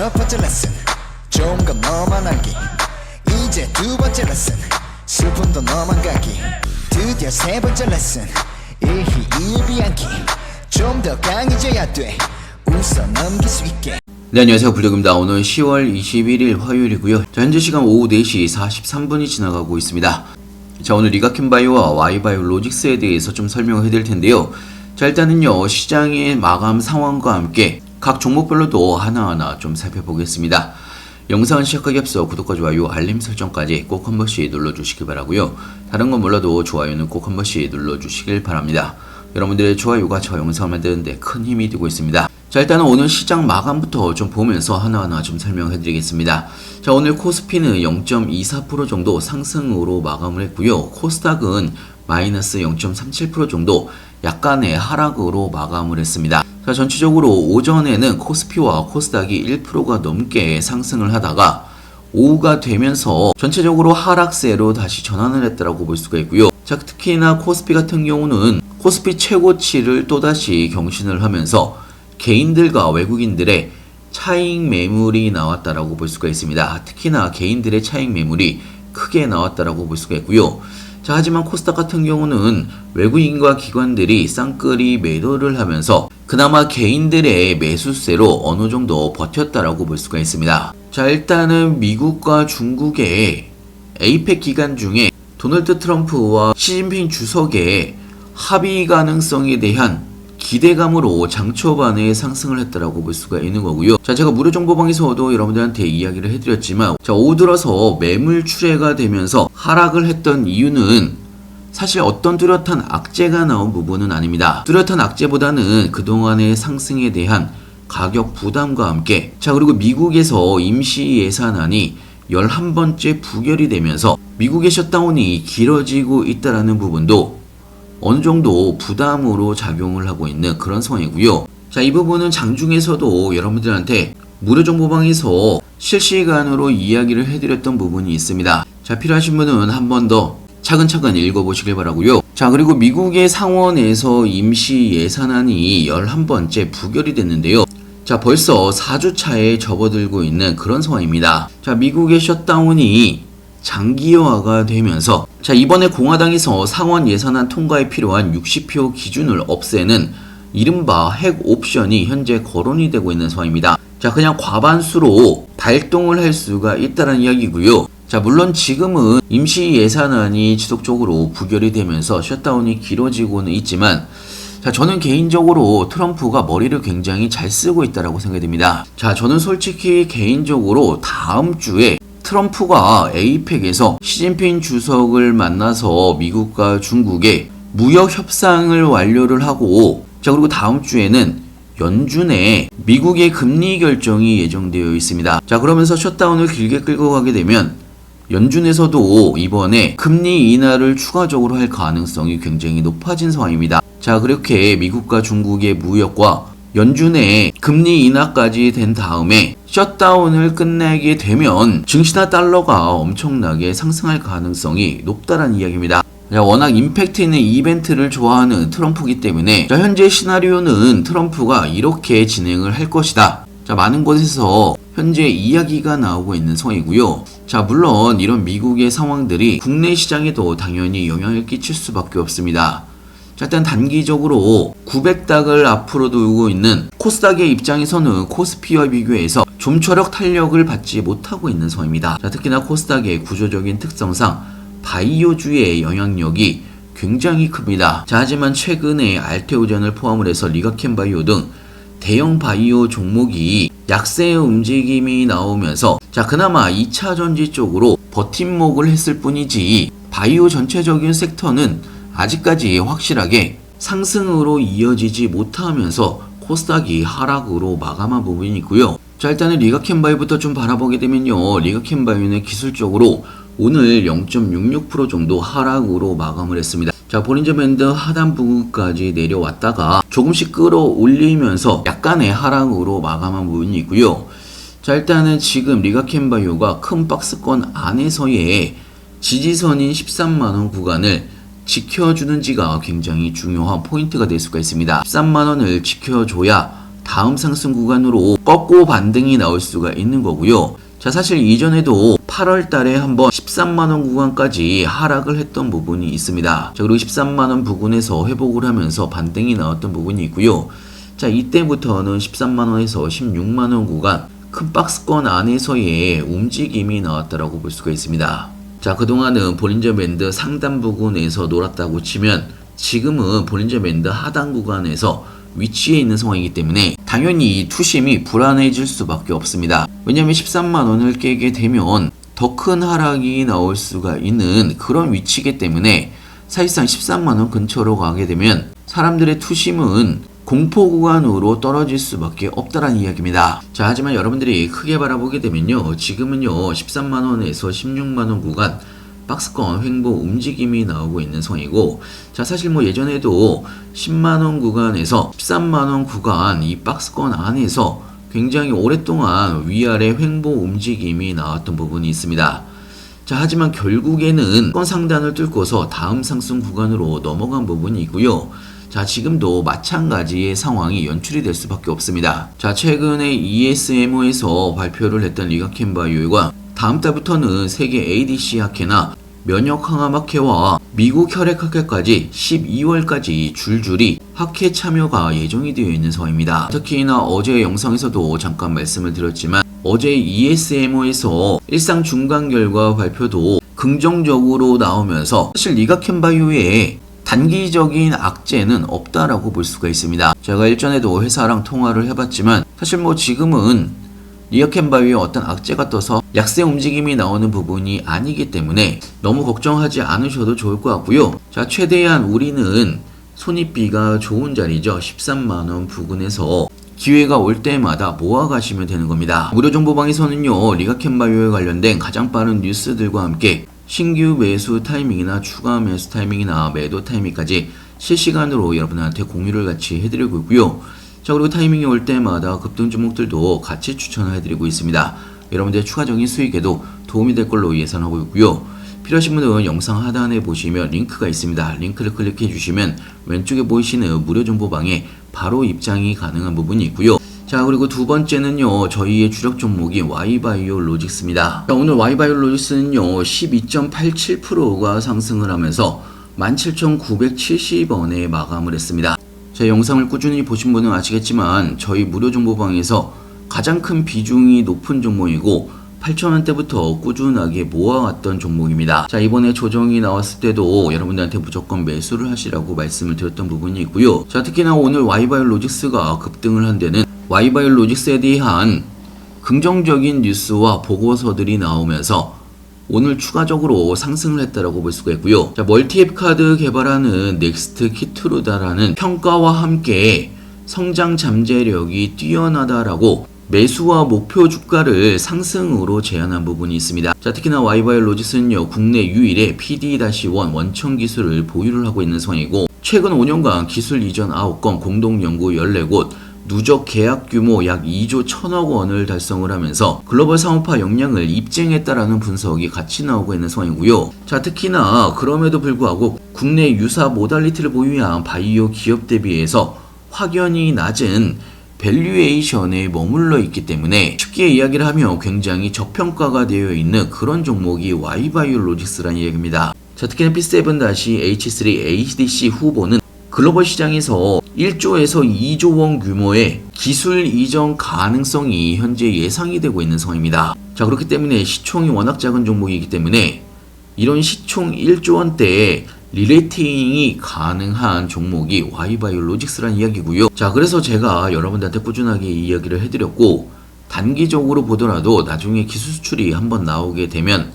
첫 번째 레슨 좋은 건 너만 알기. 이제 두 번째 레슨 슬픔도 너만 갖기. 드디어 세 번째 레슨 일희일비않기. 좀 더 강해져야 돼 웃어 넘길 수 있게. 네, 안녕하세요. 블랙입니다. 오늘 10월 21일 화요일이고요. 자, 현재 시간 오후 4시 43분이 지나가고 있습니다. 자, 오늘 리가켄바이오와 Y바이오로직스에 대해서 좀 설명을 해드릴 텐데요. 자, 일단은요, 시장의 마감 상황과 함께 각 종목별로도 하나하나 좀 살펴보겠습니다. 영상을 시작하기 앞서 구독과 좋아요, 알림 설정까지 꼭 한 번씩 눌러주시길 바라고요. 다른 건 몰라도 좋아요는 꼭 한 번씩 눌러주시길 바랍니다. 여러분들의 좋아요가 저 영상을 만드는데 큰 힘이 되고 있습니다. 자, 일단은 오늘 시장 마감부터 좀 보면서 하나하나 좀 설명해 드리겠습니다. 자, 오늘 코스피는 0.24% 정도 상승으로 마감을 했고요. 코스닥은 마이너스 0.37% 정도 약간의 하락으로 마감을 했습니다. 자, 전체적으로 오전에는 코스피와 코스닥이 1%가 넘게 상승을 하다가 오후가 되면서 전체적으로 하락세로 다시 전환을 했다라고 볼 수가 있고요. 자, 특히나 코스피 같은 경우는 코스피 최고치를 또다시 경신을 하면서 개인들과 외국인들의 차익 매물이 나왔다라고 볼 수가 있습니다. 특히나 개인들의 차익 매물이 크게 나왔다라고 볼 수가 있고요. 자, 하지만 코스닥 같은 경우는 외국인과 기관들이 쌍끌이 매도를 하면서 그나마 개인들의 매수세로 어느 정도 버텼다라고 볼 수가 있습니다. 자, 일단은 미국과 중국의 에이펙 기간 중에 도널드 트럼프와 시진핑 주석의 합의 가능성에 대한 기대감으로 장초반에 상승을 했다라고 볼 수가 있는 거고요. 자, 제가 무료정보방에서도 여러분들한테 이야기를 해드렸지만, 자, 오후 들어서 매물 출회가 되면서 하락을 했던 이유는 사실 어떤 뚜렷한 악재가 나온 부분은 아닙니다. 뚜렷한 악재보다는 그동안의 상승에 대한 가격 부담과 함께, 자, 그리고 미국에서 임시 예산안이 11번째 부결이 되면서 미국의 셧다운이 길어지고 있다라는 부분도 어느 정도 부담으로 작용을 하고 있는 그런 상황이고요. 자, 이 부분은 장중에서도 여러분들한테 무료정보방에서 실시간으로 이야기를 해드렸던 부분이 있습니다. 자, 필요하신 분은 한 번 더 차근차근 읽어보시길 바라고요. 자, 그리고 미국의 상원에서 임시 예산안이 11번째 부결이 됐는데요. 자, 벌써 4주차에 접어들고 있는 그런 상황입니다. 자, 미국의 셧다운이 장기화가 되면서, 자, 이번에 공화당에서 상원 예산안 통과에 필요한 60표 기준을 없애는 이른바 핵 옵션이 현재 거론이 되고 있는 상황입니다. 자, 그냥 과반수로 발동을 할 수가 있다는 이야기고요. 자, 물론 지금은 임시 예산안이 지속적으로 부결이 되면서 셧다운이 길어지고는 있지만, 자, 저는 개인적으로 트럼프가 머리를 굉장히 잘 쓰고 있다고 생각이 됩니다. 자, 저는 솔직히 개인적으로 다음 주에 트럼프가 에이펙에서 시진핑 주석을 만나서 미국과 중국의 무역 협상을 완료를 하고, 자, 그리고 다음 주에는 연준에 미국의 금리 결정이 예정되어 있습니다. 자, 그러면서 셧다운을 길게 끌고 가게 되면 연준에서도 이번에 금리 인하를 추가적으로 할 가능성이 굉장히 높아진 상황입니다. 자, 그렇게 미국과 중국의 무역과 연준의 금리 인하까지 된 다음에 셧다운을 끝내게 되면 증시나 달러가 엄청나게 상승할 가능성이 높다는 이야기입니다. 자, 워낙 임팩트 있는 이벤트를 좋아하는 트럼프이기 때문에, 자, 현재 시나리오는 트럼프가 이렇게 진행을 할 것이다. 자, 많은 곳에서 현재 이야기가 나오고 있는 상황이고요. 자, 물론 이런 미국의 상황들이 국내 시장에도 당연히 영향을 끼칠 수밖에 없습니다. 자, 일단 단기적으로 900닥을 앞으로 두고 있는 코스닥의 입장에서는 코스피와 비교해서 좀처럼 탄력을 받지 못하고 있는 상황입니다. 자, 특히나 코스닥의 구조적인 특성상 바이오주의 영향력이 굉장히 큽니다. 자, 하지만 최근에 알테오젠을 포함을 해서 리가켄바이오 등 대형 바이오 종목이 약세의 움직임이 나오면서, 자, 그나마 2차 전지 쪽으로 버팀목을 했을 뿐이지 바이오 전체적인 섹터는 아직까지 확실하게 상승으로 이어지지 못하면서 코스닥이 하락으로 마감한 부분이 있고요. 자, 일단은 리가켄바이오부터 좀 바라보게 되면요, 리가켄바이오는 기술적으로 오늘 0.66% 정도 하락으로 마감을 했습니다. 자, 볼린저 밴드 하단 부분까지 내려왔다가 조금씩 끌어올리면서 약간의 하락으로 마감한 부분이 있고요. 자, 일단은 지금 리가켄바이오가 큰 박스권 안에서의 지지선인 13만원 구간을 지켜주는지가 굉장히 중요한 포인트가 될 수가 있습니다. 13만원을 지켜줘야 다음 상승 구간으로 꺾고 반등이 나올 수가 있는 거고요. 자, 사실 이전에도 8월 달에 한번 13만원 구간까지 하락을 했던 부분이 있습니다. 자, 그리고 13만원 부근에서 회복을 하면서 반등이 나왔던 부분이 있고요. 자, 이때부터는 13만원에서 16만원 구간 큰 박스권 안에서의 움직임이 나왔다라고 볼 수가 있습니다. 자, 그동안은 볼린저 밴드 상단 부근에서 놀았다고 치면 지금은 볼린저 밴드 하단 구간에서 위치해 있는 상황이기 때문에 당연히 투심이 불안해질 수밖에 없습니다. 왜냐하면 13만원을 깨게 되면 더 큰 하락이 나올 수가 있는 그런 위치이기 때문에 사실상 13만원 근처로 가게 되면 사람들의 투심은 공포 구간으로 떨어질 수밖에 없다라는 이야기입니다. 자, 하지만 여러분들이 크게 바라보게 되면요, 지금은요 13만원에서 16만원 구간 박스권 횡보 움직임이 나오고 있는 상황이고, 자, 사실 뭐 예전에도 10만원 구간에서 13만원 구간 이 박스권 안에서 굉장히 오랫동안 위아래 횡보 움직임이 나왔던 부분이 있습니다. 자, 하지만 결국에는 권 상단을 뚫고서 다음 상승 구간으로 넘어간 부분이 있고요. 자, 지금도 마찬가지의 상황이 연출이 될 수밖에 없습니다. 자, 최근에 ESMO에서 발표를 했던 리가켄바이오가 다음 달부터는 세계 ADC 학회나 면역 항암 학회와 미국 혈액 학회까지 12월까지 줄줄이 학회 참여가 예정이 되어 있는 상황입니다. 특히나 어제 영상에서도 잠깐 말씀을 드렸지만 어제 ESMO에서 일상 중간 결과 발표도 긍정적으로 나오면서 사실 리가켄바이오의 단기적인 악재는 없다라고 볼 수가 있습니다. 제가 일전에도 회사랑 통화를 해봤지만 사실 뭐 지금은 리가켄바이오의 어떤 악재가 떠서 약세 움직임이 나오는 부분이 아니기 때문에 너무 걱정하지 않으셔도 좋을 것 같고요. 자, 최대한 우리는 손익비가 좋은 자리죠. 13만원 부근에서 기회가 올 때마다 모아가시면 되는 겁니다. 무료정보방에서는요, 리가켄바이오에 관련된 가장 빠른 뉴스들과 함께 신규 매수 타이밍이나 추가 매수 타이밍이나 매도 타이밍까지 실시간으로 여러분한테 공유를 같이 해드리고 있고요. 자, 그리고 타이밍이 올 때마다 급등 종목들도 같이 추천을 해드리고 있습니다. 여러분들의 추가적인 수익에도 도움이 될 걸로 예상하고 있고요. 필요하신 분은 영상 하단에 보시면 링크가 있습니다. 링크를 클릭해 주시면 왼쪽에 보이시는 무료 정보방에 바로 입장이 가능한 부분이 있고요. 자, 그리고 두 번째는요, 저희의 주력 종목이 Y바이오 로직스입니다. 자, 오늘 Y바이오 로직스는요 12.87%가 상승을 하면서 17,970원에 마감을 했습니다. 제 영상을 꾸준히 보신 분은 아시겠지만 저희 무료 정보방에서 가장 큰 비중이 높은 종목이고 8,000원대부터 꾸준하게 모아왔던 종목입니다. 자, 이번에 조정이 나왔을 때도 여러분들한테 무조건 매수를 하시라고 말씀을 드렸던 부분이 있고요. 자, 특히나 오늘 Y바이오 로직스가 급등을 한 데는 Y바이오 로직스에 대한 긍정적인 뉴스와 보고서들이 나오면서 오늘 추가적으로 상승을 했다라고 볼 수가 있고요. 자, 멀티앱 카드 개발하는 넥스트 키트루다라는 평가와 함께 성장 잠재력이 뛰어나다라고 매수와 목표 주가를 상승으로 제안한 부분이 있습니다. 자, 특히나 Y바이오 로직스는요, 국내 유일의 PD-1 원천 기술을 보유를 하고 있는 상황이고, 최근 5년간 기술 이전 9건, 공동 연구 14곳, 누적 계약 규모 약 2조 1천억 원을 달성을 하면서 글로벌 상업화 역량을 입증했다라는 분석이 같이 나오고 있는 상황이고요. 자, 특히나 그럼에도 불구하고 국내 유사 모달리티를 보유한 바이오 기업 대비해서 확연히 낮은 밸류에이션에 머물러 있기 때문에 쉽게 이야기를 하면 굉장히 저평가가 되어 있는 그런 종목이 Y바이오 로직스라는 이야기입니다. 자, 특히나 P7-H3 ADC 후보는 글로벌 시장에서 1조에서 2조 원 규모의 기술 이전 가능성이 현재 예상이 되고 있는 상황입니다. 자, 그렇기 때문에 시총이 워낙 작은 종목이기 때문에 이런 시총 1조 원대의 리레이팅이 가능한 종목이 Y바이오 로직스라는 이야기고요. 자, 그래서 제가 여러분들한테 꾸준하게 이야기를 해드렸고, 단기적으로 보더라도 나중에 기술 수출이 한번 나오게 되면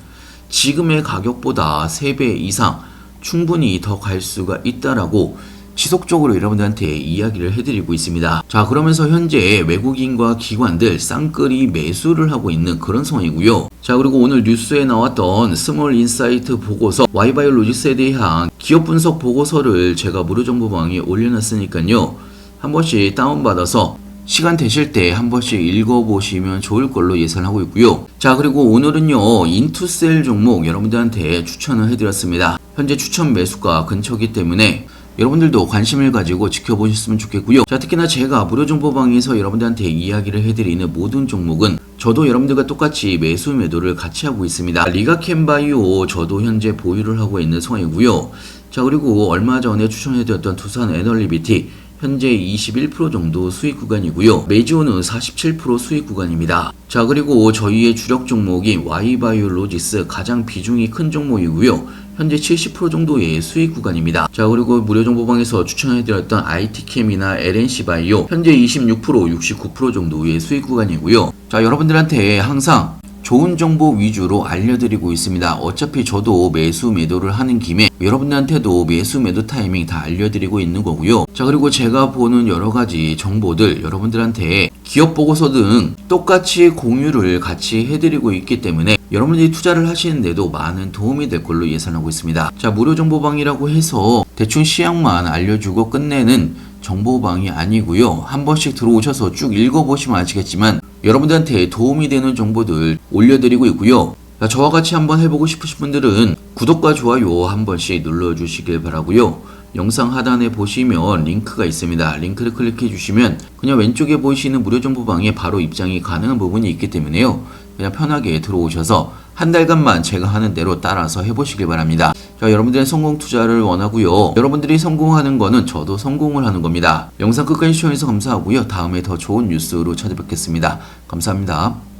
지금의 가격보다 3배 이상 충분히 더 갈 수가 있다라고 지속적으로 여러분들한테 이야기를 해드리고 있습니다. 자, 그러면서 현재 외국인과 기관들 쌍끌이 매수를 하고 있는 그런 상황이고요. 자, 그리고 오늘 뉴스에 나왔던 스몰 인사이트 보고서 Y바이오 로직스에 대한 기업 분석 보고서를 제가 무료 정보방에 올려놨으니까요, 한 번씩 다운받아서 시간 되실 때 한 번씩 읽어보시면 좋을 걸로 예상하고 있고요. 자, 그리고 오늘은요, 인투셀 종목 여러분들한테 추천을 해드렸습니다. 현재 추천 매수가 근처이기 때문에 여러분들도 관심을 가지고 지켜보셨으면 좋겠고요. 자, 특히나 제가 무료 정보방에서 여러분들한테 이야기를 해드리는 모든 종목은 저도 여러분들과 똑같이 매수 매도를 같이 하고 있습니다. 리가캠바이오 저도 현재 보유를 하고 있는 상황이고요. 자, 그리고 얼마 전에 추천해드렸던 두산 에너리비티 현재 21% 정도 수익 구간이고요. 메지오는 47% 수익 구간입니다. 자, 그리고 저희의 주력 종목인 Y바이오로직스 가장 비중이 큰 종목이고요. 현재 70% 정도의 수익 구간입니다. 자, 그리고 무료 정보방에서 추천해드렸던 IT캠이나 LNC바이오 현재 26%, 69% 정도의 수익 구간이고요. 자, 여러분들한테 항상 좋은 정보 위주로 알려드리고 있습니다. 어차피 저도 매수 매도를 하는 김에 여러분들한테도 매수 매도 타이밍 다 알려드리고 있는 거고요. 자, 그리고 제가 보는 여러가지 정보들 여러분들한테 기업 보고서 등 똑같이 공유를 같이 해드리고 있기 때문에 여러분들이 투자를 하시는데도 많은 도움이 될 걸로 예상하고 있습니다. 자, 무료 정보방이라고 해서 대충 시향만 알려주고 끝내는 정보방이 아니고요. 한 번씩 들어오셔서 쭉 읽어보시면 아시겠지만 여러분들한테 도움이 되는 정보들 올려드리고 있고요. 자, 저와 같이 한번 해보고 싶으신 분들은 구독과 좋아요 한 번씩 눌러주시길 바라고요. 영상 하단에 보시면 링크가 있습니다. 링크를 클릭해 주시면 그냥 왼쪽에 보이시는 무료 정보방에 바로 입장이 가능한 부분이 있기 때문에요. 그냥 편하게 들어오셔서 한 달간만 제가 하는 대로 따라서 해보시길 바랍니다. 자, 여러분들의 성공 투자를 원하고요. 여러분들이 성공하는 거는 저도 성공을 하는 겁니다. 영상 끝까지 시청해주셔서 감사하고요. 다음에 더 좋은 뉴스로 찾아뵙겠습니다. 감사합니다.